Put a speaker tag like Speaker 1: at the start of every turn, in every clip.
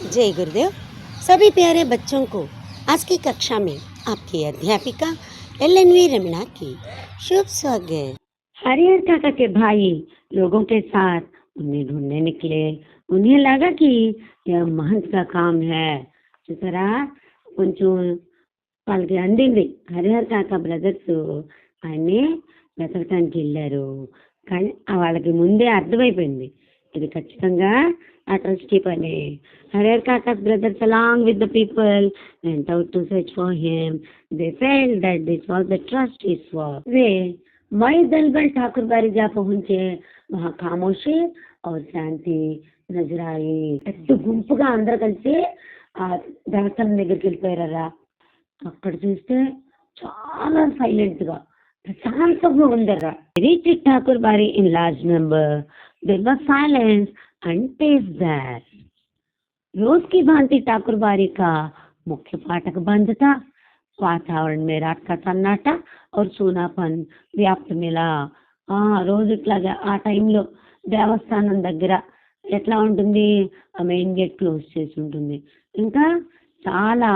Speaker 1: जय गुरुदेव। सभी प्यारे बच्चों को आज की कक्षा में आपकी अध्यापिका एल.एन.वी. रमणा की शुभ स्वागत। हरिहर काका के भाई लोगों के साथ उन्हें ढूंढने निकले। उन्हें लगा कि यह महंत का काम है। చూసారా, కొంచెం వాళ్ళకి అందింది. హరిహర్ కాక బ్రదర్స్ ఆయన్ని వెతకటానికి వెళ్ళారు. కానీ వాళ్ళకి ముందే అర్థమైపోయింది ఇది ఖచ్చితంగా ఆ ట్రస్టీ పని. Harer Kaka's brothers, along with the people, went out to search for him. They felt that this was the trustee's work. वे वही दलबल ठाकुर बारी जा पहुंचे. वहाँ खामोशी और शांति नजर आई. పెద్ద గుంపుగా అందరూ కలిసి ఆ దేవస్థానం దగ్గరికి వెళ్ళిపోయారా. అక్కడ చూస్తే చాలా సైలెంట్ గా ప్రశాంతంగా ఉందరా. Reach Thakur Bari in large number. There was silence and peace there. रोज की भांति ठाकुर बारी का मुख्य फाटक बंद था. वातावरण में रात का सन्नाटा और सूनापन व्याप्त मिला. రోజు ఇట్లాగా ఆ టైంలో దేవస్థానం దగ్గర ఎట్లా ఉంటుంది, ఆ మెయిన్ గేట్ క్లోజ్ చేసి ఉంటుంది, ఇంకా చాలా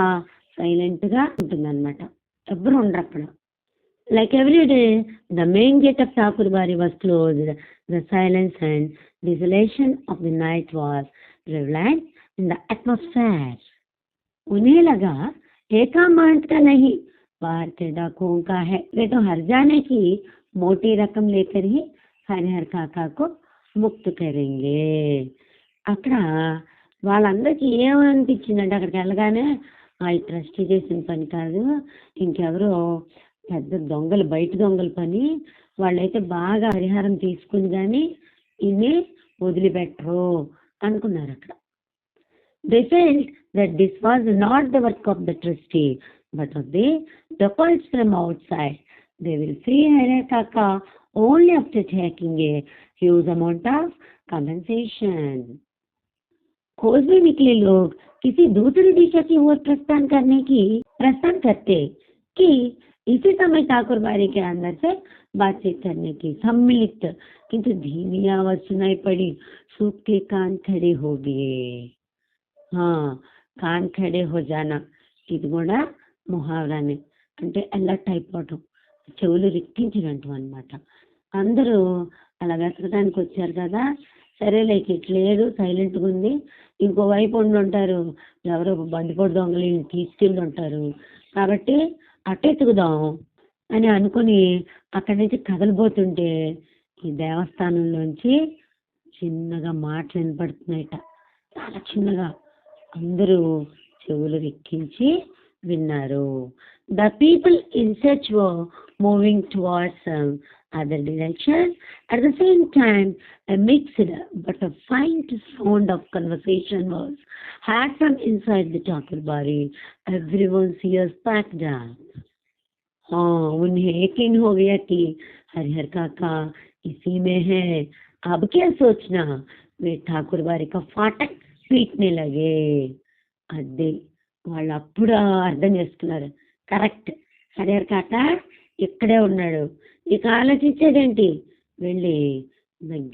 Speaker 1: సైలెంట్ గా ఉంటుంది అనమాట. ఎవరు ఉండరు అక్కడ. Like every day, the main gate of Thakur Bari was closed. The silence and desolation of the night was prevalent in the atmosphere. उन्हें लगा एका महंत का नहीं, बाहर के डाकुओं का है. वे तो हर जाने की मोटी रकम लेकर ही हरिहर काका को ముక్త కరేంగే. అక్కడ వాళ్ళందరికీ ఏమనిపించిందంటే, అక్కడికి వెళ్ళగానే ఈ ట్రస్టీ చేసిన పని కాదు, ఇంకెవరో పెద్ద దొంగలు, బయట దొంగల పని, వాళ్ళైతే బాగా పరిహారం తీసుకుని కానీ ఇన్ని వదిలిపెట్టరు అనుకున్నారు అక్కడ. They felt that this was not the work of the trustee, but of the dacoits from outside. They will free Harer Kaka only after taking a huge amount of compensation. खोज में निकले लोग किसी दूसरी दिशा की ओर प्रस्थान करते कि इसी समय ठाकुर बारी के अंदर से बातचीत करने की सम्मिलित किंतु धीमी आवाज सुनाई पड़ी. सूप के कान खड़े हो गए. కాన్ ఖడే హో జానా, ఇది కూడా ముహావరానే, అంటే అలర్ట్ అయిపోవటం, చెవులు రిక్కించినట్టు అనమాట. అందరూ అలా వెతకడానికి వచ్చారు కదా, సరేలే ఇట్లేదు, సైలెంట్గా ఉంది, ఇంకోవైపు ఉండి ఉంటారు ఎవరో బందిపోటు దొంగలు తీసుకెళ్ళి ఉంటారు, కాబట్టి అట్టెత్తుకుదాం అని అనుకుని అక్కడి నుంచి కదలిపోతుంటే ఈ దేవస్థానంలోంచి చిన్నగా మాటలు వినపడుతున్నాయట, చాలా చిన్నగా. అందరూ చెవులు ఎక్కించి విన్నారు. The people in search were moving towards other directions. At the same time a mixed but a faint sound of conversation was heard from inside the Thakur Bari. Everyone's ears packed up. उन्हें यकीन हो गया कि हरिहर काका इसी में है. अब क्या सोचना. वे ठाकुर बारी का फाटक పీట్నే లగే. అదే వాళ్ళు అప్పుడు అర్థం చేసుకున్నారు, కరెక్ట్, హరిహర్ కాక ఇక్కడే ఉన్నాడు, ఇక ఆలోచించేదేంటి, వెళ్ళి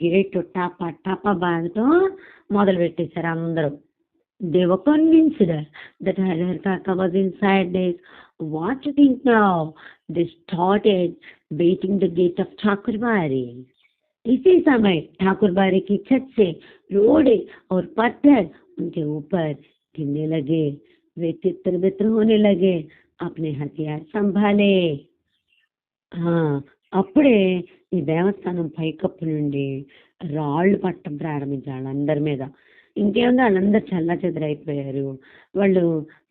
Speaker 1: గేట్ టాపా టాపా బాగతో మొదలు పెట్టేశారు అందరూ. They were convinced that Harer Kaka was inside this. What to think now? They started beating the gate of Thakur Bari. इसी समय ठाकुर बारी की छत से रोड़े और पत्थर उनके ऊपर गिरने लगे. वे तितर बितर होने लगे. अपने हथियार संभाले. అప్పుడే ఈ దేవస్థానం పైకప్పు నుండి రాళ్ళు పట్టం ప్రారంభించాడు అందరి మీద. ఇంకేముంది, వాళ్ళందరూ చల్లా చెదరైపోయారు. వాళ్ళు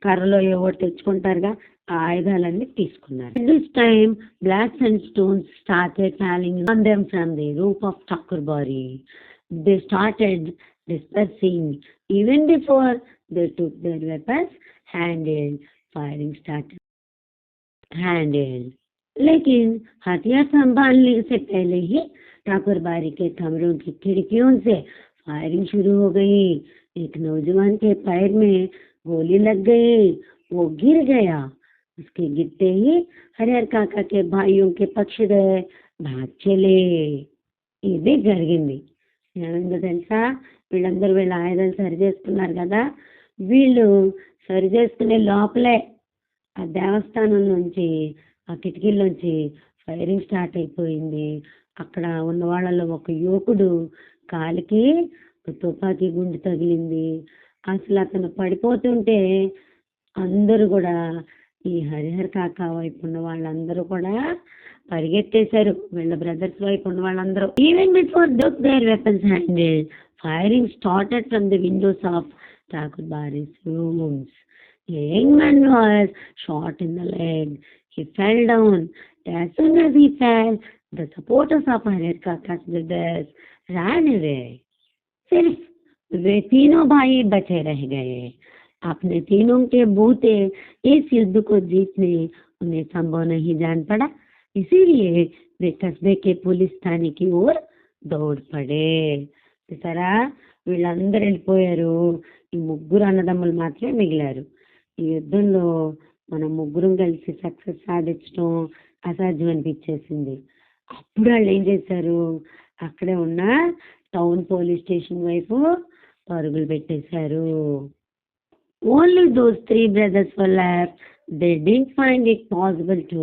Speaker 1: కర్రలో ఏవో తెచ్చుకుంటారుగా, ఆ ఆయుధాలన్నీ తీసుకున్నారు. This time blocks and stones started falling on them from the roof of Thakur Bari. They started dispersing. Even before they took their weapons, handheld firing started. Handheld. लेकिन हथियार संभालने से पहले ही ठाकुर बारी के कमरों की खिड़कियों से फायरिंग शुरू हो गई. एक नौजवान के पैर में गोली लग गई. वो गिर गया. उसके गिरते ही हरिहर काका के भाइयों के पक्षधर भाग चले. ఇదే జరిగింది. ఏమైందో తెలుసా, వీళ్ళందరూ వీళ్ళ ఆయుధాలు సరి చేసుకున్నారు కదా, వీళ్ళు సరి చేసుకునే లోపలే ఆ దేవస్థానం నుంచి ఆ కిటికీల్లోంచి ఫైరింగ్ స్టార్ట్ అయిపోయింది. అక్కడ ఉన్న వాళ్ళలో ఒక యువకుడు కాలికి తుపాకీ గుండు తగిలింది. అసలు అతను పడిపోతుంటే అందరూ కూడా ఈ హరిహర్ కాకా వైపు ఉన్న వాళ్ళందరూ కూడా పరిగెత్తేశారు. వీళ్ళ బ్రదర్స్ వైపు ఉన్న వాళ్ళందరూ. Even before took their weapons handle, firing started from the windows of Thakur Bari's rooms. A young man was shot in the leg. He fell down. As soon as he fell, the supporters of Harir Kaka's brothers ran away. सिर्फ वे तीनों भाई बचे रह गए. अपने तीनों के बूते इस युद्ध को जीतने उन्हें संभव नहीं जान पड़ा, इसीलिए वे कस्बे के पुलिस थाने की ओर दौड़ पड़े. చూసారా, వీళ్ళందరూ వెళ్ళిపోయారు. ఈ ముగ్గురు అన్నదమ్ములు మాత్రమే మిగిలారు. ఈ యుద్ధంలో మనం ముగ్గురం కలిసి సక్సెస్ సాధించడం అసాధ్యం అనిపించేసింది. అప్పుడు వాళ్ళు ఏం చేశారు, అక్కడే ఉన్న టౌన్ పోలీస్ స్టేషన్ వైపు పరుగులు పెట్టేశారు. Only those 3 brothers were left. They didn't find it possible to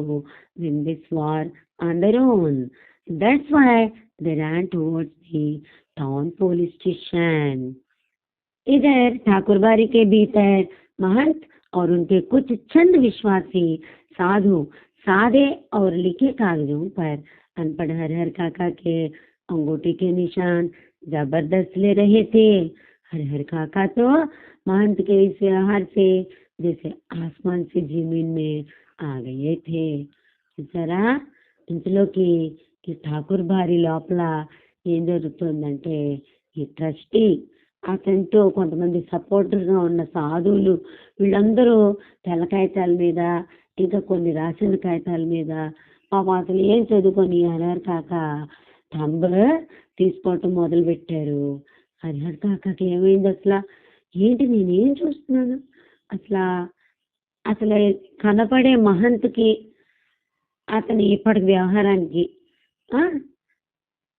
Speaker 1: win this war on their own. That's why they ran towards the town police station. इधर ठाकुरबाड़ी के भीतर महंत और उनके कुछ चंद विश्वासी साधु सादे और लिखे कागजों पर अनपढ़ हरिहर काका के अंगूठी के निशान जबरदस्त ले रहे थे. हरिहर काका तो महंत के इस व्यवहार से जैसे आसमान से जमीन में आ गए थे. చూసారా, ఇంతలోకి ఈ ఠాకూర్ బారి లోపల ఏం జరుగుతుందంటే, ఈ ట్రస్టీ అతనితో కొంతమంది సపోర్టర్గా ఉన్న సాధువులు వీళ్ళందరూ తెల్ల కాగితాల మీద, ఇంకా కొన్ని రాసిన కాగితాల మీద పాపం అసలు ఏం చదువుకొని హరిహర్ కాక థంబ్ తీసుకోవటం మొదలు పెట్టారు. హరిహర్ కాకాకి ఏమైంది, అసలు ఏంటి నేనేం చూస్తున్నాను, అసలు కనపడే మహంత్కి అతని ఇప్పటికి వ్యవహారానికి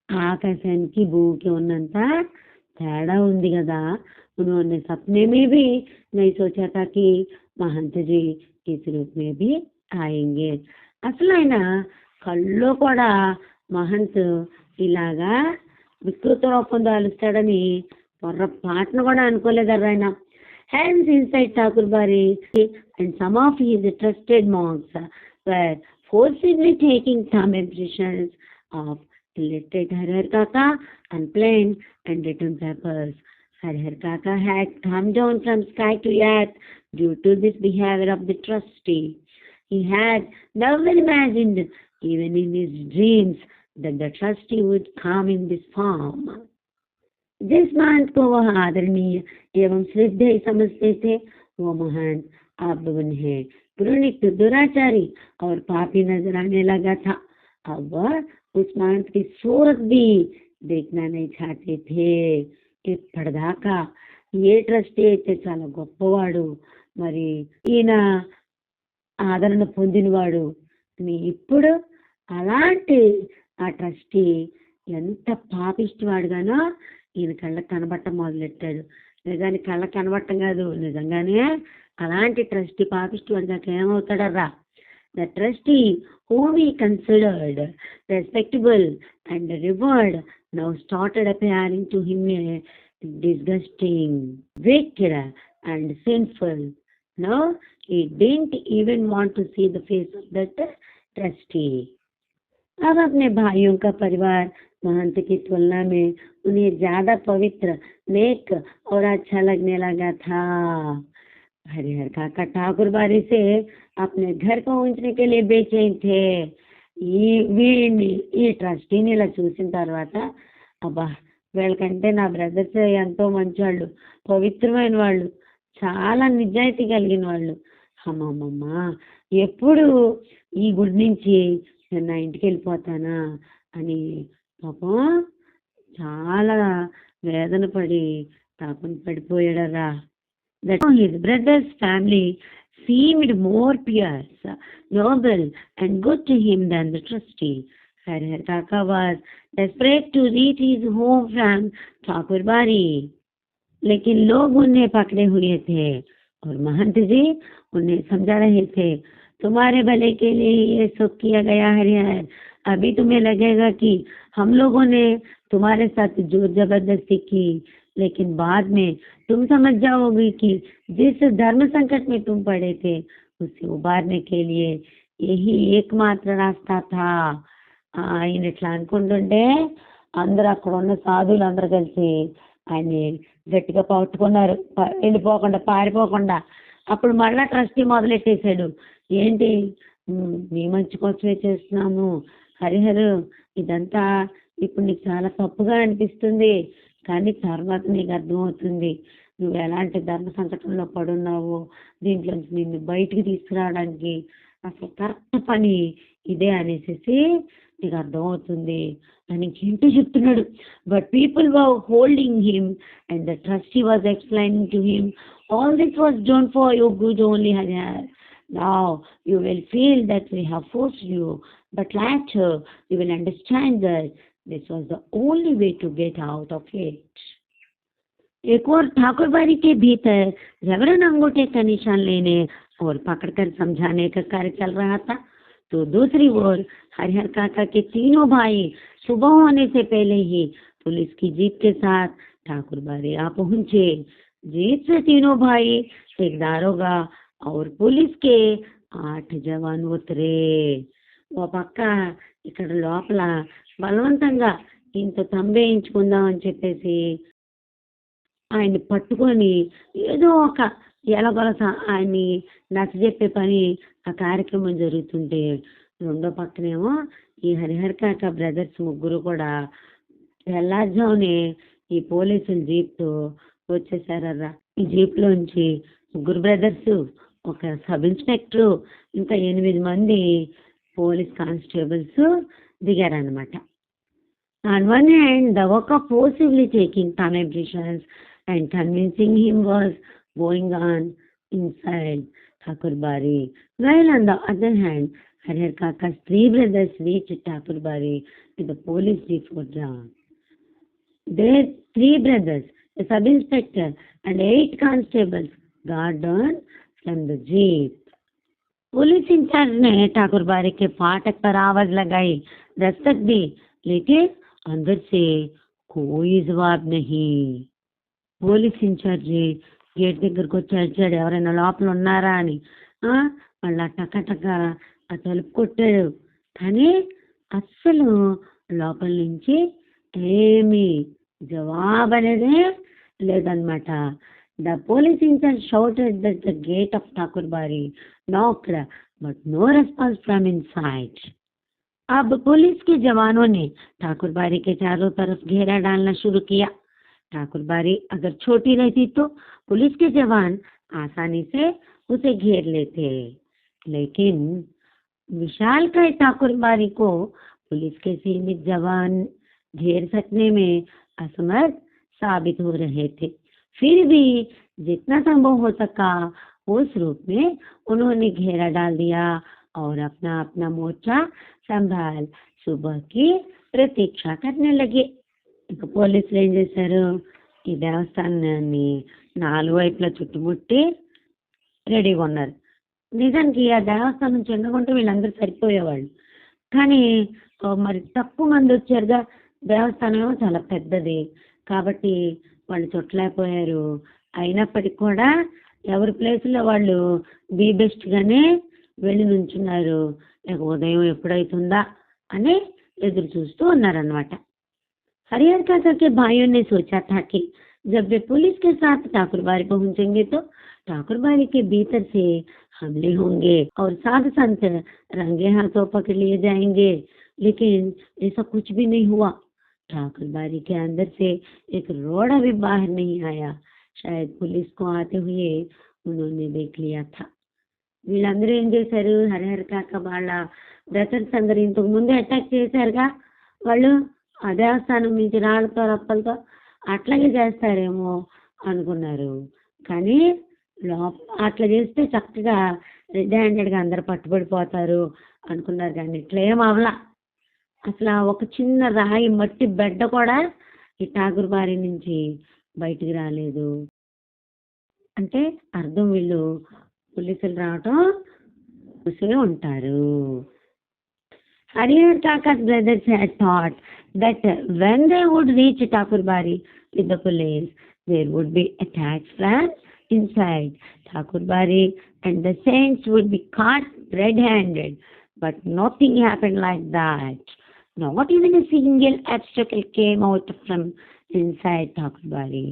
Speaker 1: ఆకాశానికి భూమికి ఉన్నంత తేడా ఉంది కదా. उन्होंने सपने में भी नहीं सोचा था कि महंत जी इस रूप में भी आएंगे. అసలు ఆయన కళ్ళు కూడా మహంత్ ఇలాగా వికృత రూపం దాలుస్తాడని పొర్రపాటును కూడా అనుకోలేదర్రా ఆయన. Hence inside Thakur Bari and some of his trusted monks were forcibly taking thumb impressions of illiterate Harir Kaka on plain and written papers. Harir Kaka had come down from sky to earth due to this behavior of the trustee. He had never imagined, even in his dreams, that the trustee would come in this form. जिस महंत को वह आदरणीय एवं श्रद्धेय समझते थे, वो महंत अब उन्हें घृणित, दुराचारी और पापी नजर आने लगा था. अब वह उस महंत की सूरत भी देखना नहीं चाहते थे. ఇప్పటిదాకా ఏ ట్రస్టీ అయితే చాలా గొప్పవాడు, మరి ఈయన ఆదరణ పొందినవాడు, ఇప్పుడు అలాంటి ఆ ట్రస్టీ ఎంత పాపిష్టివాడుగానో ఈయన కళ్ళకు కనబట్టం మొదలెట్టాడు. నిజానికి కళ్ళకు కనబట్టం కాదు, నిజంగానే అలాంటి trustee పాపిష్టివాడుగా ఏమవుతాడర్రా. The trustee, whom he considered respectable and revered, now started appearing to him disgusting, wicked and sinful. Now he didn't even want to see the face of that trustee. अब अपने भाइयों का परिवार महंत की तुलना में उन्हें ज्यादा पवित्र, नेक और अच्छा लगने लगा था. हरिहर काका ठाकुर बारी से अपने घर पहुंचने के लिए बेचैन थे. ఈ ట్రస్టీని ఇలా చూసిన తర్వాత, అబ్బా వీళ్ళకంటే నా బ్రదర్స్ ఎంతో మంచి వాళ్ళు, పవిత్రమైన వాళ్ళు, చాలా నిజాయితీ కలిగిన వాళ్ళు, అమ్మమ్మమ్మ ఎప్పుడు ఈ గుడి నుంచి నేను నా ఇంటికి వెళ్ళిపోతానా అని పాపం చాలా వేదన పడి తాపన పడిపోయాడరా. His brother's family seemed more pious, noble and good to him than the trustee. Harir Kaka was desperate to reach his home from Thakur Bari. लेकिन लोग उन्हें पकड़े हुए थे और महंत जी उन्हें समझा रहे थे, तुम्हारे भले के लिए ही ये सब किया गया है। अभी तुम्हें लगेगा कि हम लोगों ने तुम्हारे साथ जोर जबरदस्ती की, लेकिन बाद में तुम समझ जाओगी कि जिस धर्म संकट में तुम पड़े थे उससे उबारने के लिए यही एकमात्र रास्ता था। ఆయన ఇట్లా అనుకుంటుంటే అందరూ అక్కడ ఉన్న సాధువులు అందరూ కలిసి ఆయన్ని గట్టిగా పట్టుకున్నారు, వెళ్ళిపోకుండా పారిపోకుండా. అప్పుడు మళ్ళా ట్రస్టీ మొదలెట్టేశాడు, ఏంటి మీ మంచి కోసమే చేస్తున్నాము హరిహరు, ఇదంతా ఇప్పుడు నీకు చాలా తప్పుగా అనిపిస్తుంది, కానీ తర్వాత నీకు అర్థమవుతుంది నువ్వు ఎలాంటి ధర్మ సంకటంలో పడున్నావు, దీంట్లో నిన్ను బయటికి తీసుకురావడానికి అసలు కరెక్ట్ పని ఇదే అనేసి నీకు అర్థమవుతుంది అని ఇంటూ చెప్తున్నాడు. But people were holding him and the trustee was explaining to him, all this was done for your good only Harihar. Now you will feel that we have forced you, but later you will understand that this was the only way to get out of it. एक और ठाकुर बाड़ी के भीतर reverend अंगूठे का निशान लेने और पकड़कर समझाने का कार्य चल रहा था, तो दूसरी ओर हरिहर काका के तीनों भाई सुबह होने से पहले ही पुलिस की जीप के साथ ठाकुर बाड़ी आ पहुंचे. जीप से तीनों भाई, एक दारोगा और पुलिस के 8 जवान उतरे. ఓ పక్క ఇక్కడ లోపల బలవంతంగా ఇంత తంబేయించుకుందాం అని చెప్పేసి ఆయన్ని పట్టుకొని ఏదో ఒక ఎలగొలస ఆయన్ని నచ్చజెప్పే పని ఆ కార్యక్రమం జరుగుతుంటే, రెండో పక్కనేమో ఈ హరిహర్ కాక బ్రదర్స్ ముగ్గురు కూడా తెల్లారుజామునే ఈ పోలీసుల జీప్తో వచ్చేసారర్రా. ఈ జీప్లోంచి ముగ్గురు బ్రదర్స్, ఒక సబ్ ఇన్స్పెక్టరు, ఇంకా 8 మంది పోలీస్ కానిస్టేబుల్స్ దిగారనమాట. On one hand, the work of forcibly taking Tamil decisions and convincing him was going on inside Thakur Bari, while on the other hand, Harihar Kaka's 3 brothers reached Thakur Bari with the police jeep for dawn. Their 3 brothers, a sub-inspector and 8 constables got down from the jeep. Police incharge ने ठाकुर बाड़ी के फाटक पर आवाज लगाई, दस्तक दी, लेकिन अंदर से कोई जवाब नहीं. పోలీస్ ఇన్ఛార్జి గేట్ దగ్గరకు వచ్చాడు, ఎవరైనా లోపల ఉన్నారా అని. మళ్ళా టకటక ఆ తలుపు కొట్టాడు, కానీ అస్సలు లోపల నుంచి ఏమీ జవాబు అనేదే లేదనమాట. The police in charge shouted at the gate of Thakur Bari, knocked, but no response from inside. अब पुलिस के जवानों ने ठाकुर बाड़ी के चारों तरफ घेरा डालना शुरू किया. ठाकुर बाड़ी अगर छोटी रहती तो पुलिस के जवान आसानी से उसे घेर लेते, लेकिन विशाल का ठाकुर बाड़ी को पुलिस के सीमित जवान घेर सकने में असमर्थ साबित हो रहे थे. फिर भी जितना संभव हो सका उस रूप में उन्होंने घेरा डाल दिया और अपना अपना मोर्चा संभाल सुबह की प्रतीक्षा करने लगे. ఇక పోలీసులు ఏం చేశారు, ఈ దేవస్థానాన్ని 4 వైపులా చుట్టుముట్టి రెడీగా ఉన్నారు. నిజానికి ఆ దేవస్థానం చిన్నగుంటే వీళ్ళందరూ సరిపోయేవాళ్ళు, కానీ మరి తక్కువ మంది వచ్చారుగా. దేవస్థానం ఏమో చాలా పెద్దది కాబట్టి వాళ్ళు చుట్టలేకపోయారు. అయినప్పటికీ కూడా ఎవరి ప్లేస్లో వాళ్ళు బీ బెస్ట్గానే వెళ్ళి నుంచున్నారు. ఇక ఉదయం ఎప్పుడైతుందా అని ఎదురు చూస్తూ ఉన్నారనమాట. हरिहर काका के भाइयों ने सोचा था कि जब वे पुलिस के साथ ठाकुर बाड़ी पहुंचेंगे तो ठाकुर बाड़ी के भीतर से हमले होंगे और साधु संत रंगे हाथों पकड़ लिए जाएंगे, लेकिन ऐसा कुछ भी नहीं हुआ. ठाकुर बाड़ी के अंदर से एक रोड़ा भी बाहर नहीं आया. शायद पुलिस को आते हुए उन्होंने देख लिया था. వీళ్ళందరూ ఏం చేశారు, హరిహర్ కాక వాళ్ళ బ్రదర్స్ అందరూ ఇంతకు ముందే అటాక్ చేశారుగా, వాళ్ళు ఆ దేవస్థానం నుంచి రాళ్ళతో రప్పలతో అట్లాగే చేస్తారేమో అనుకున్నారు. కానీ అట్లా చేస్తే చక్కగా రెడ్ హ్యాండెడ్గా అందరు పట్టుబడిపోతారు అనుకున్నారు, కానీ ఇట్లా ఏం అవలా. అసలు ఒక చిన్న రాయి మట్టి బెడ్డ కూడా ఈ ఠాగూర్ బారి నుంచి బయటికి రాలేదు అంటే అర్థం వీళ్ళు పోలీసులు రావటం చూసే ఉంటారు. Harrier Kaka's brothers had thought that when they would reach Thakurbari with the police, there would be attacks from inside Thakurbari and the saints would be caught red-handed. But nothing happened like that. Not even a single obstacle came out from inside Thakurbari.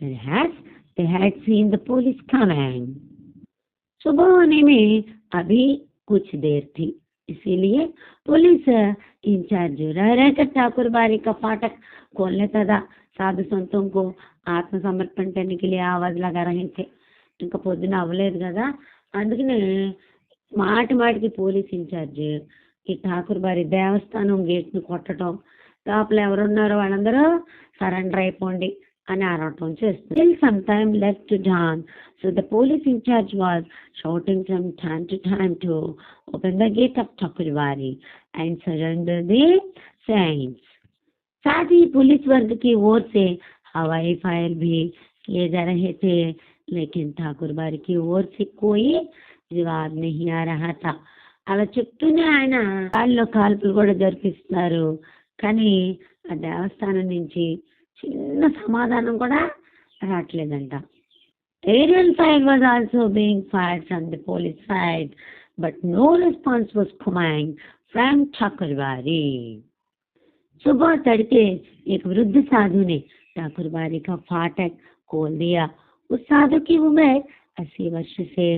Speaker 1: Perhaps they had seen the police coming. सुबह होने में अभी कुछ देर थी, इसीलिए police incharge रह रहकर ठाकुर बारी का फाटक खोलने तथा साधु संतों को ఆత్మసమర్పణ करने के लिए आवाज लगा रहे थे. ఇంకా పొద్దున అవ్వలేదు కదా, అందుకనే మాటికి పోలీస్ ఇన్ఛార్జ్ ఈ ఠాకూర్ బారి దేవస్థానం గేట్ని కొట్టడం, లోపల ఎవరున్నారో వాళ్ళందరూ సరెండర్ అయిపోండి అని అరవటం చేస్తుంది. Till some time left to dawn, so the police in charge was shouting from time to time to open the gate of Thakurwari and surrender the saints. साथ ही पुलिस वर्ग की ओर से हवाई फायर भी किए जा रहे थे, लेकिन ठाकुरबारी की ओर से कोई जवाब नहीं आ रहा था. అలా చెప్తూనే ఆయన కాళ్ళు కాల్పులు కూడా జరిపిస్తున్నారు, కానీ ఆ దేవస్థానం నుంచి చిన్న సమాధానం కూడా రావట్లేదంట. Aerial fire was also being fired from the police side, but no response was coming from Thakurwari. सुबह तड़के एक वृद्ध साधु ने ठाकुरबारी का फाटक खोल दिया. उस साधु की उम्र 80 वर्ष से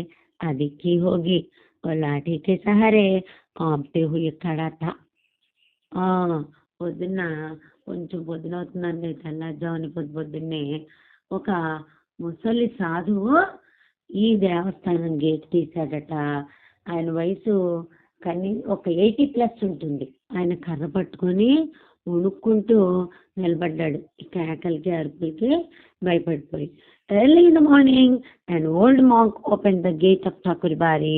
Speaker 1: अधिक की होगी और लाठी के सहारे कांपते हुए खड़ा था. పొద్దున్న కొంచెం పొద్దున అవుతుందండి, తెల్లజామున పొద్దున్నే ఒక ముసలి సాధువు ఈ దేవస్థానం గేట్ తీశాడట. ఆయన వయసు ఒక 80+ ఉంటుంది. ఆయన కర్ర పట్టుకొని ఉణుక్కుంటూ నిలబడ్డాడు, కేకలకి అరుపులకి భయపడిపోయి. Early in the morning, an old monk opened the gate of Thakurbari.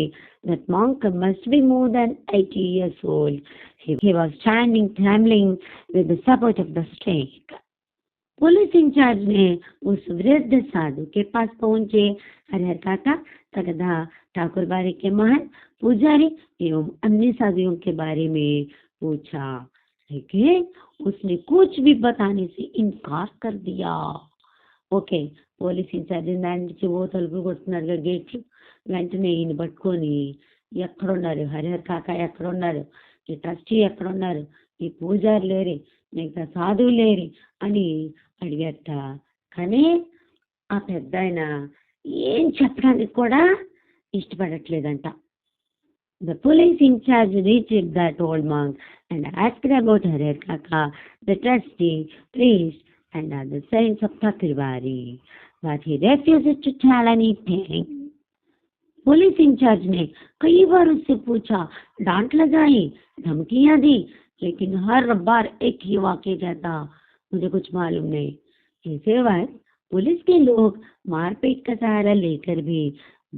Speaker 1: That monk must be more than 80 years old. He was standing trembling with the support of the stake. Police incharge ने उस वृद्ध साधु के पास पहुंचे हरिहर काका तथा ठाकुरबारी के महान पुजारी एवं अन्य साधुओं के बारे में पूछा, लेकिन उसने कुछ भी बताने से इनकार कर दिया. ఓకే, పోలీస్ ఇన్ఛార్జ్ దానికి ఓ తలుపులు కొడుతున్నారుగా గేట్లు. వెంటనే ఈయన పట్టుకొని ఎక్కడున్నారు హరిహర్ కాక, ఎక్కడున్నారు ఈ ట్రస్టీ, ఎక్కడున్నారు ఈ పూజారి లేరి, మిగతా సాధువు లేరి అని అడిగట. కానీ ఆ పెద్ద ఆయన ఏం చెప్పడానికి కూడా ఇష్టపడట్లేదంట. The police in charge reached that old monk and asked about Harir Kaka, the trustee, priest, and other saints of Thakurbari, but he refused to tell anything. Police incharge ने कई बार उससे पूछा, डांट लगाई, धमकियां दी, लेकिन हर बार एक ही वाक्य कहता, मुझे कुछ मालूम नहीं. ऐसे वक्त पुलिस के लोग मारपीट का सहारा लेकर भी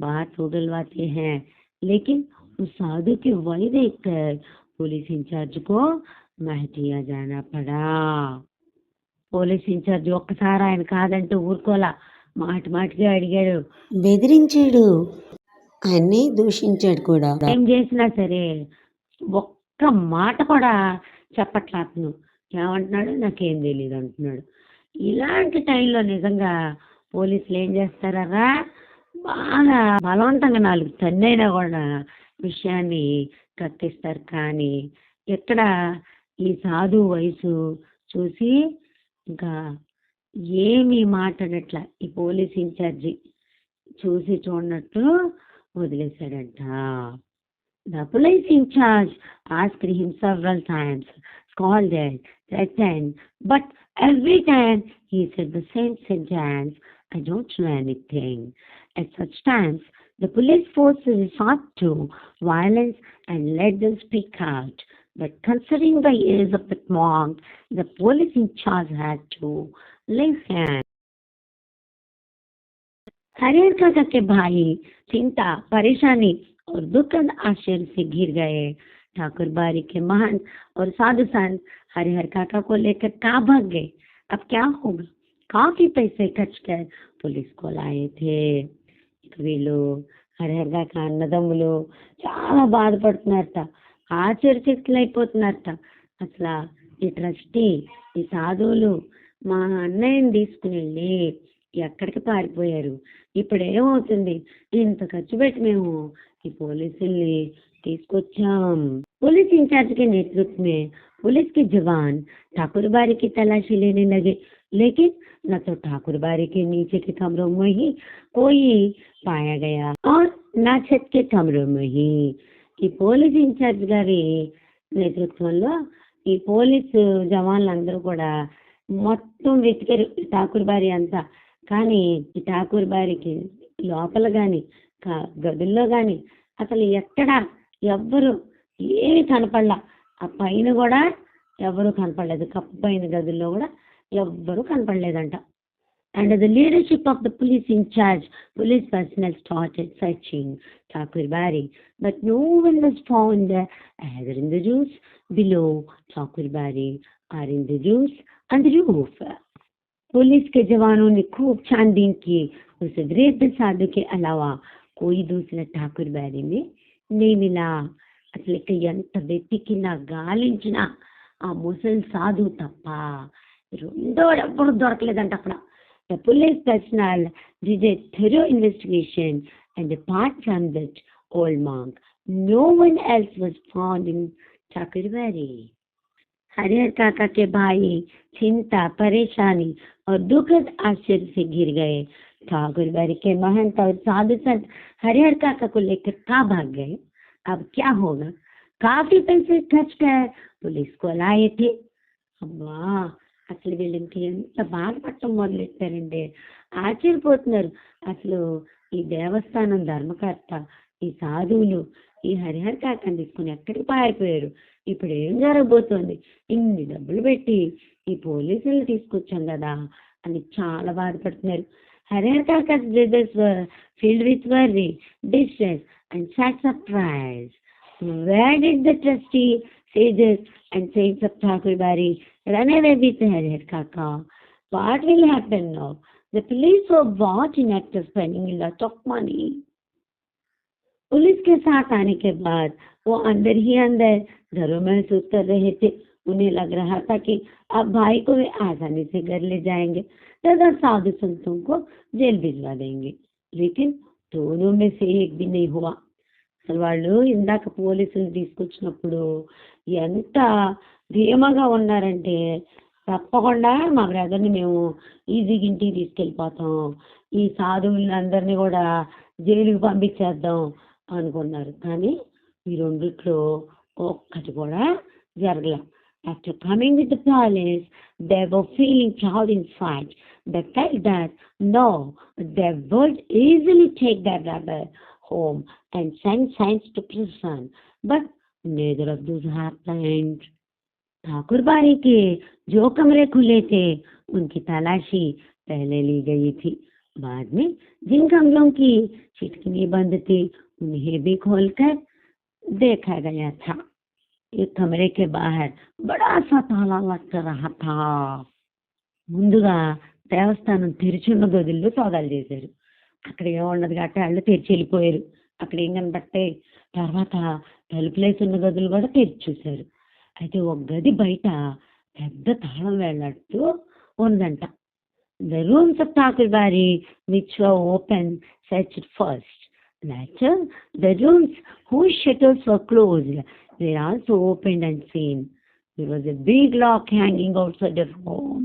Speaker 1: बात उगलवाते हैं, लेकिन उस साधु की वही देखकर पुलिस इंचार्ज को महटिया जाना पड़ा. పోలీస్ ఇన్ఛార్జ్ ఒక్కసారి ఆయన కాదంటూ ఊరుకోలా, మాటిగా అడిగాడు, బెదిరించాడు, ఆయన్ని దూషించాడు కూడా. ఏం చేసినా సరే ఒక్క మాట కూడా చెప్పట్లా. అతను ఏమంటున్నాడు, నాకేం తెలియదు అంటున్నాడు. ఇలాంటి టైంలో నిజంగా పోలీసులు ఏం చేస్తారా, బాగా బలవంతంగా 4 తన్నైనా కూడా విషయాన్ని కక్కిస్తారు. కానీ ఎక్కడ ఈ సాధు వయసు చూసి ఇంకా ఏమీ మాట్లాడట్లా, ఈ పోలీస్ ఇన్ఛార్జి చూసి చూడనట్టు వదిలేశాడంట. The police in charge asked him several times, scolded, threatened, but every time he said the same sentence, I don't know anything. At such times, the police force resort to violence and let them speak out. But considering the age of the monk, the police in charge had to listen. Harihar काका के भाई चिंता, परेशानी और दुखद आश्चर्य से घिर गए. ठाकुरबारी के महंत और साधु संत हरिहर काका को लेकर कहाँ भाग गए. अब क्या होगा, काफी पैसे खर्च कर पुलिस को लाए थे. ఇక వీళ్ళు హరిహరగా అన్నదమ్ములు చాలా బాధపడుతున్నారట, ఆశ్చర్యచకితులైపోతున్నారట. అసలు ఈ ట్రస్టీ, ఈ సాధువులు మా అన్నయ్యని తీసుకుని వెళ్ళి ఎక్కడికి పారిపోయారు, ఇప్పుడు ఏమవుతుంది, ఇంత ఖర్చు పెట్టి మేము ఈ పోలీసుల్ని తీసుకొచ్చాం. पुलिस इंचार्ज के नेतृत्व में पुलिस के जवान ठाकुरबाड़ी की तलाशी लेने लगे, लेकिन न तो ठाकुरबाड़ी के नीचे के कमरों में ही कोई पाया गया और न छत के कमरों में ही. ఈ పోలీస్ ఇన్ఛార్జ్ గారి నేతృత్వంలో ఈ పోలీసు జవాన్లందరూ కూడా మొత్తం వెతికారు ఠాకూర్బారి అంతా. కానీ ఈ ఠాకూర్బారికి లోపల గాని గదుల్లో గాని అసలు ఎక్కడ ఎవ్వరు ఏమి కనపడలా. ఆ పైన కూడా ఎవరు కనపడలేదు, కప్పు పైన గదుల్లో కూడా ఎవ్వరు కనపడలేదంట. Under the leadership of the police in charge, police personnel started searching Thakurbari, but no one was found either in the rooms below Thakurbari or in the rooms on the roof. Police के जवानों ने खूब छानबीन की, उस वृद्ध साधु के अलावा कोई दूसरा ठाकुरबारी में नहीं मिला. అసలు ఇక ఎంత వెతికినా గాలించినా ఆ ముసలి సాధువు తప్ప రెండోడు ఎప్పుడు దొరకలేదంట అక్కడ. The police personnel did a thorough investigation, and apart from that old monk, no one else was found in Thakurbari. Harihar काका के भाई चिंता, परेशानी और दुखद आश्चर्य से घिर गए. ठाकुरबाड़ी के महंत और साधु संत हरिहर काका को लेकर कहाँ भाग गए. अब क्या होगा. काफी पैसे खर्च कर पुलिस को लाए थे. అబ్బా, అసలు వీళ్ళకి ఎంత బాధపడటం మొదలెట్టారండి. ఆశ్చర్యపోతున్నారు. అసలు ఈ దేవస్థానం ధర్మకర్త, ఈ సాధువులు ఈ హరిహర కాకని తీసుకుని ఎక్కడికి పారిపోయారు, ఇప్పుడు ఏం జరగబోతోంది, ఇన్ని డబ్బులు పెట్టి ఈ పోలీసులు తీసుకొచ్చాం కదా అని చాలా బాధపడుతున్నారు. హరిహర కాకా's brothers were filled with worry, distress and sad surprise. Where did the trustee, sages and saints of Thakurbari run away with Hariher Kaka? What will happen now? The police were bought in act of spending a lot of money. Police के साथ आने के बाद वो अंदर ही अंदर घरों महसूस कर रहे थे. उन्हें लग रहा था कि अब भाई को वे आसानी से घर ले जाएंगे तथा साधु संतों को जेल भिजवा देंगे. लेकिन दोनों में से एक भी नहीं हुआ. అసలు వాళ్ళు ఇందాక పోలీసులు తీసుకొచ్చినప్పుడు ఎంత ధీమాగా ఉన్నారంటే, తప్పకుండా మా బ్రదర్ని మేము ఈజీగా ఇంటికి తీసుకెళ్ళిపోతాం, ఈ సాధువులందరినీ కూడా జైలుకి పంపించేద్దాం అనుకున్నారు. కానీ ఈ రెండిట్లో ఒక్కటి కూడా జరగలే. After coming with the palace, they were feeling proud inside. They felt that no, they would easily take their brother home and send saints to prison. But neither of those happened. ठाकुरबाड़ी के जो कमरे खुले थे उनकी तलाशी पहले ली गई थी. बाद में जिन कमरों की खिड़कियां बंद थी उन्हें भी खोलकर देखा गया था. एक कमरे के बाहर बड़ा सा ताला लग रहा था. ముందుగా దేవస్థానం తెరిచున్న గదుల్లో సోదాలు చేశారు. అక్కడ ఏమున్నది కాబట్టి వాళ్ళు తెరిచి వెళ్ళిపోయారు. అక్కడ ఏం కనబట్టే తర్వాత తలుపులేసి ఉన్న గదులు కూడా తెరిచి చూశారు. అయితే ఒక గది బయట పెద్ద తాళం వేలాడుతూ ఉందంట. The rooms of Thakurbari which were open searched first. Later, the rooms whose shutters were closed were also opened and seen. There was a big lock hanging outside the room.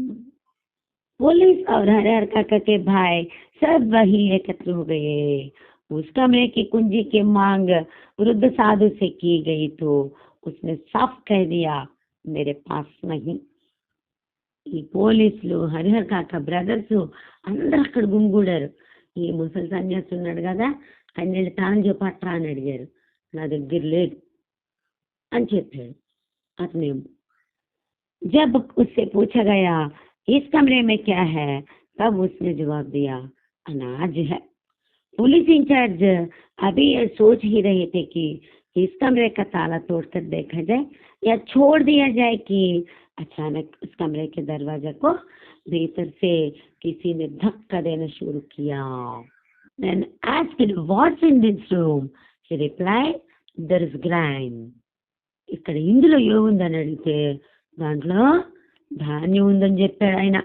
Speaker 1: Police और हरिहर काका के भाई सब वही एकत्र हो गए. उस कमरे की कुंजी की मांग वृद्ध साधु से की गई तो उसने साफ कह दिया, मेरे पास नहीं. ఈ పోలీసులు హరిహర్ కాక బ్రదర్స్ అందరూ అక్కడ గుమిగూడారు. ఈ ముసలి సన్యాసి ఉన్నాడు కదా, ఆయన తాళం చెప్పట్రా అని అడిగారు. నా దగ్గర లేదు అని చెప్పాడు అతనేమో. जब उससे पूछा गया इस कमरे में क्या है, तब उसने जवाब दिया, अनाज है. पुलिस इंचार्ज अभी ये सोच ही रहे थे कि इस कमरे का ताला तोड़कर देखा जाए या छोड़ दिया जाए कि अचानक उस कमरे के दरवाजे को भीतर से किसी ने धक्का देना शुरू किया. Then asked, what's in this room? He replied, there is grain. ఇక్కడ ఇందులో ఏముందని అడిగితే దాంట్లో ధాన్యం ఉందని చెప్పాడు ఆయన.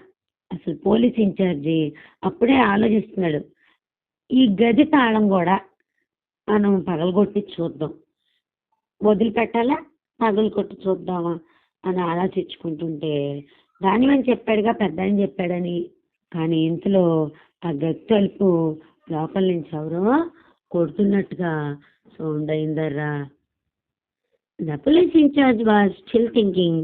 Speaker 1: అసలు పోలీస్ ఇన్ఛార్జి అప్పుడే ఆలోచిస్తున్నాడు, ఈ గది తాళం కూడా మనం పగలగొట్టి చూద్దాం, వదిలిపెట్టాలా పగలగొట్టి చూద్దామా అని ఆలోచించుకుంటుంటే ధాన్యం అని చెప్పాడుగా, పెద్ద అని చెప్పాడని. కానీ ఇంతలో ఆ గది తలుపు లోపల నుంచి ఎవరో కొడుతున్నట్టుగా sound అయిందర్రా. The police in charge was still thinking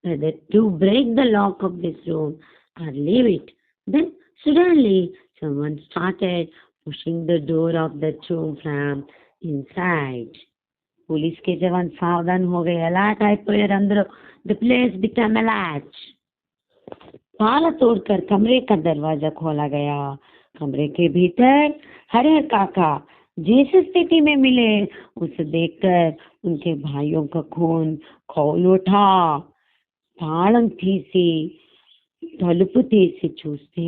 Speaker 1: whether to break the lock of this room or leave it. Then suddenly someone started pushing the door of the room from inside. Police के जवान सावधान हो गए, alert అయిపోయారు అందరూ. The place became alert. ताला तोड़कर कमरे का दरवाजा खोला गया. कमरे के भीतर हरिहर काका जिस स्थिति में मिले उसे देखकर उनके भाइयों का खून खौल उठा. తాళం తీసి తలుపు తీసి చూస్తే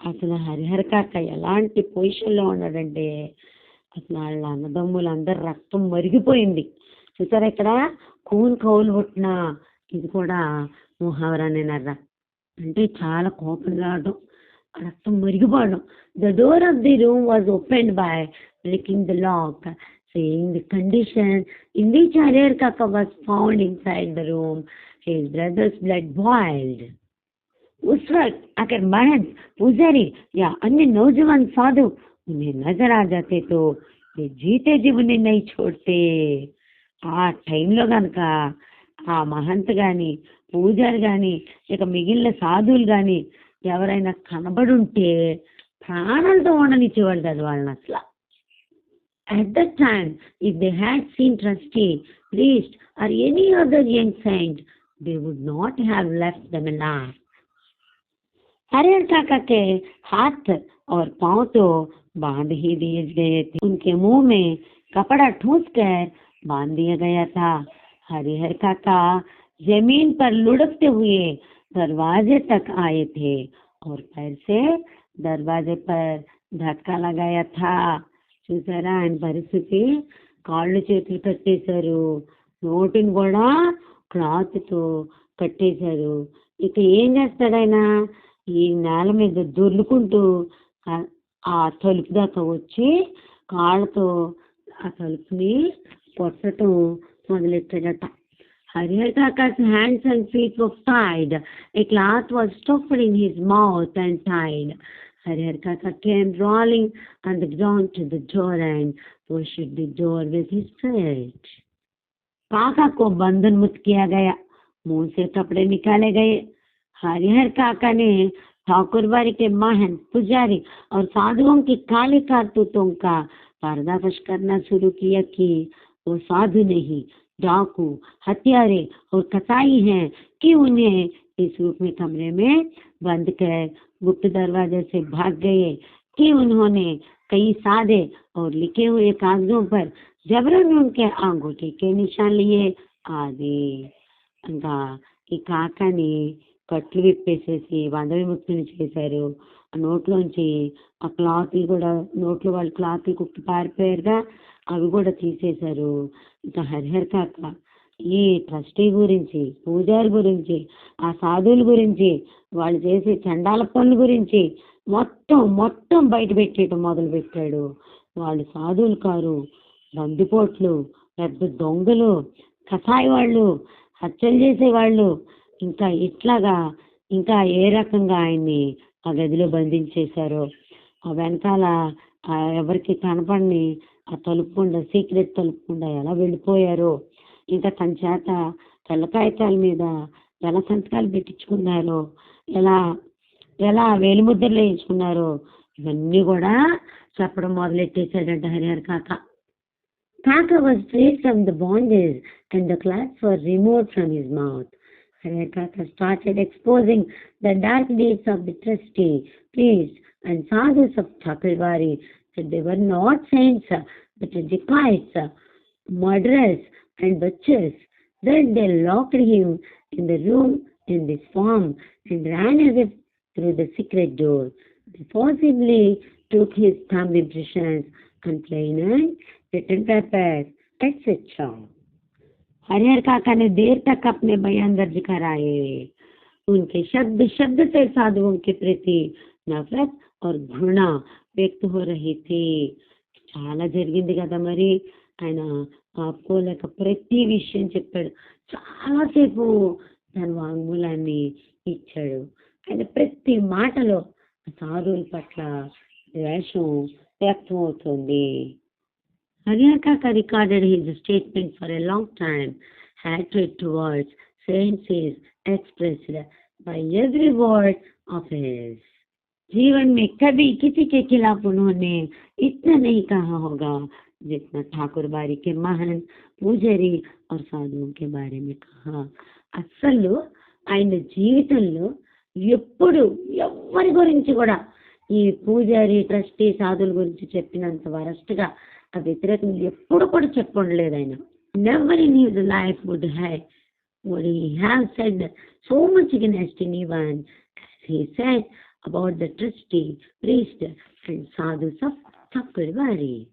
Speaker 1: అసలు హరిహర్ కాక ఎలాంటి పొజిషన్లో ఉన్నాడంటే అసలు వాళ్ళ అన్నదమ్ములందరూ రక్తం మరిగిపోయింది. చూసారా ఇక్కడ కూన్ కౌలు పుట్టిన ఇది కూడా ముహావరానేనర్రా, అంటే చాలా కోపం రావడం, రక్తం మరిగిపోవడం. The door of the room was opened by breaking the lock, seeing the condition in which Harihar Kaka was found inside the room, his brother's blood boiled. उस वक्त अगर महंत, पुजारी या अन्य नौजवान साधु उन्हें नजर आ जाते तो ये जीते जी उन्हें नहीं छोड़ते. ఆ టైంలో కనుక ఆ మహంత్ కానీ పూజారి కానీ ఇక మిగిలిన సాధువులు కానీ ఎవరైనా కనబడుంటే ప్రాణాలతో ఉండనిచ్చేవాళ్ళు కాదు వాళ్ళని అసలు. At that time, if they had seen trustee, priest or any other young saint, they would not have left them alive. Harihar काका के हाथ और पांव तो बांध ही दिए गए थे. उनके मुंह में कपड़ा ठूस कर बांध दिया गया था. हरिहर काका जमीन पर लुढ़कते हुए दरवाजे तक आए थे और पैर से दरवाजे पर धक्का लगाया था. చూసారా ఆయన పరిస్థితి, కాళ్ళు చేతులు కట్టేశారు, నోటిని కూడా క్లాత్తో కట్టేశారు. ఇక ఏం చేస్తాడు ఆయన, ఈ నేల మీద దొర్లుకుంటూ ఆ తలుపు దాకా వచ్చి కాళ్ళతో ఆ తలుపుని పొట్టడం మొదలెట్టాడట. Harihar Kaka's hands and feet were tied. A cloth was stuffed in his mouth and tied. Harihar Kaka came rolling on the ground to the door and pushed the door with his feet. काका को बंधन मुक्त किया गया, मुंह से कपड़े निकाले गए. हरिहर काका ने ठाकुरबाड़ी के महंत, पुजारी और साधुओं की काली कारतूतों का पर्दाफाश करना शुरू किया कि वो साधु नहीं, डाकू, हत्यारे और कसाई हैं कि उन्हें इस रूप में कमरे में बंद कर गुप्त दरवाजे से भाग गए, कि उन्होंने कई सादे और लिखे हुए कागजों पर जबरन उनके अंगूठे के निशान लिए आदि. ఇంకా ఈ కాకాని కట్లు విప్పేసేసి వందవిముక్తిని చేశారు. ఆ నోట్లోంచి ఆ క్లాత్లు కూడా, నోట్లో వాళ్ళు క్లాత్లు కుక్కి పారిపోయారుగా, అవి కూడా తీసేశారు. ఇంకా హరిహర్ కాక ఈ ట్రస్టీ గురించి, పూజారి గురించి, ఆ సాధువుల గురించి, వాళ్ళు చేసే చండాల పనుల గురించి మొత్తం బయట పెట్టేయటం మొదలు పెట్టాడు. వాళ్ళు సాధువులు కారు, బందిపోట్లు, పెద్ద దొంగలు, కసాయి వాళ్ళు, హత్యలు చేసేవాళ్ళు, ఇంకా ఇట్లాగా ఇంకా ఏ రకంగా ఆయన్ని ఆ గదిలో బంధించేశారో, ఆ వెనకాల ఎవరికి కనపడిని ఆ తలుపుకుండా, సీక్రెట్ తలుపుకుండా ఎలా వెళ్ళిపోయారో, ఇంకా తన చేత తెల్ల కాగితాల మీద ఎలా సంతకాలు పెట్టించుకున్నారో, ఎలా వేలిముద్రలు వేయించుకున్నారో ఇవన్నీ కూడా చెప్పడం మొదలెట్టేశాడంట హరిహర్ కాక. Kaka was freed from the bondage and the cloths were removed from his mouth. Harihar Kaka started exposing the dark deeds of the trustee, priests and sadhus of Thakurwari, that they were not saints but dacoits, murderers and butchers. Then they locked him in the room in this form and ran as if through the secret door. They possibly took his thumb impressions on plain and written paper, etc. Harihar काका ने देर तक अपने बयान दर्ज कराए। उनके शब्द शब्द से साधुओं के प्रति नफरत और घृणा వ్యక్త हो रही थी। చాలా జరిగింది కదా మరి। ఆయన ఆపుకోలేక ప్రతి విషయం చెప్పాడు। చాలాసేపు తన వాంగ్మూలాన్ని ఇచ్చాడు। ఆయన ప్రతి మాటలో సాధువుల పట్ల ద్వేషం వ్యక్తమవుతుంది। Hariha Kaka recorded his statement for a long time. Hatred towards saints is expressed by every word of his. जीवन में कभी किसी के खिलाफ उन्होंने इतना नहीं कहा होगा जितना ठाकुर बारी के महान పూజారి और సాధువుల के बारे में कहा। అసలు ఆయన జీవితంలో ఎప్పుడు ఎవరి గురించి కూడా ఈ పూజారి ట్రస్టీ సాధువుల గురించి చెప్పినంత వరస్ట్గా ఆ వ్యతిరేకంగా ఎప్పుడు కూడా చెప్పలేదు ఆయన। Never in his life would he have said so much against anyone as he said about the trustee, priest and sadhus of Thakurwari.